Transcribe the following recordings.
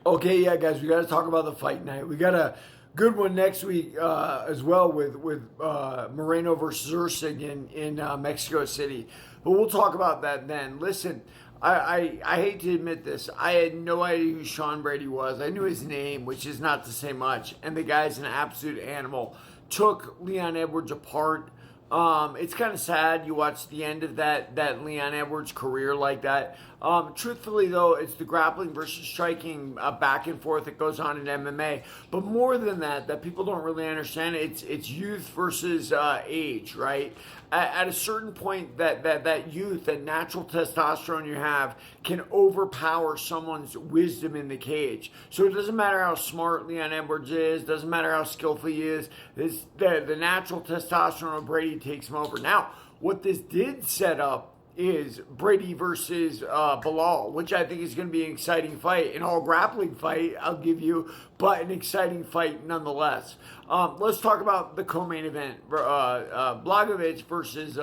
Okay, yeah, guys, we got to talk about the fight night. We got a good one next week as well with Moreno versus Ursig in Mexico City. But we'll talk about that then. Listen, I hate to admit this. I had no idea who Sean Brady was. I knew his name, which is not to say much. And the guy's an absolute animal. Took Leon Edwards apart. It's kind of sad you watch the end of that Leon Edwards career like that. Truthfully, though, it's the grappling versus striking back and forth that goes on in MMA. But more than that people don't really understand, it's youth versus age, right? At a certain point, that youth, that natural testosterone you have, can overpower someone's wisdom in the cage. So it doesn't matter how smart Leon Edwards is, doesn't matter how skillful he is. The natural testosterone of Brady takes him over. Now, what this did set up is Brady versus Bilal, which I think is going to be an exciting fight, an all-grappling fight, I'll give you, but an exciting fight nonetheless. Let's talk about the co-main event, Blachowicz versus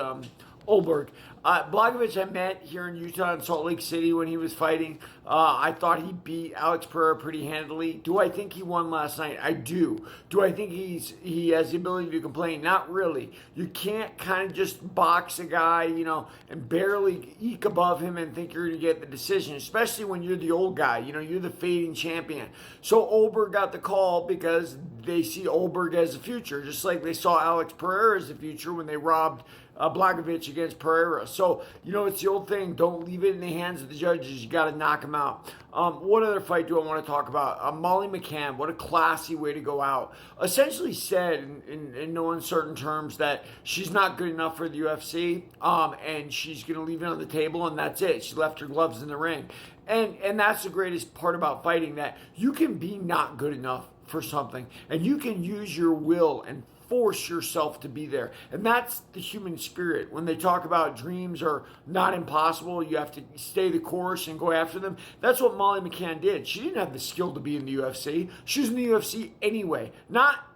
Olberg. Blachowicz I met here in Utah in Salt Lake City when he was fighting. I thought he beat Alex Pereira pretty handily. Do I think he won last night? I do. Do I think he has the ability to complain? Not really. You can't kind of just box a guy, and barely eke above him and think you're going to get the decision, especially when you're the old guy. You're the fading champion. So Olberg got the call because they see Olberg as the future, just like they saw Alex Pereira as the future when they robbed Blachowicz against Pereira. So, it's the old thing. Don't leave it in the hands of the judges. You got to knock them out. What other fight do I want to talk about? Molly McCann, what a classy way to go out. Essentially said in no uncertain terms that she's not good enough for the UFC, and she's going to leave it on the table, and that's it. She left her gloves in the ring. And that's the greatest part about fighting, that you can be not good enough for something, and you can use your will and force yourself to be there. And that's the human spirit. When they talk about dreams are not impossible, you have to stay the course and go after them. That's what Molly McCann did. She didn't have the skill to be in the UFC. She was in the UFC anyway. Not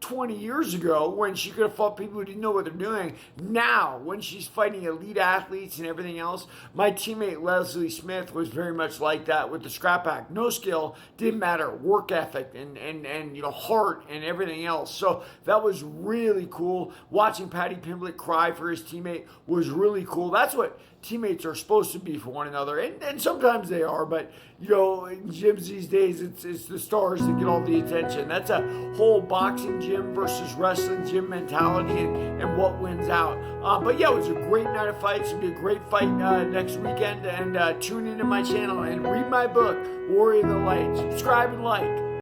20 years ago when she could have fought people who didn't know what they're doing. Now, when she's fighting elite athletes and everything else, my teammate Leslie Smith was very much like that with the scrap pack. No skill, didn't matter. Work ethic and heart and everything else. So that was really cool. Watching Paddy Pimblett cry for his teammate was really cool. That's what teammates are supposed to be for one another, and sometimes they are, but in gyms these days it's the stars that get all the attention. That's a whole boxing gym versus wrestling gym mentality and what wins out. But yeah, it was a great night of fights. It'll be a great fight next weekend, and tune into my channel and read my book, Warrior of the Light. Subscribe and like.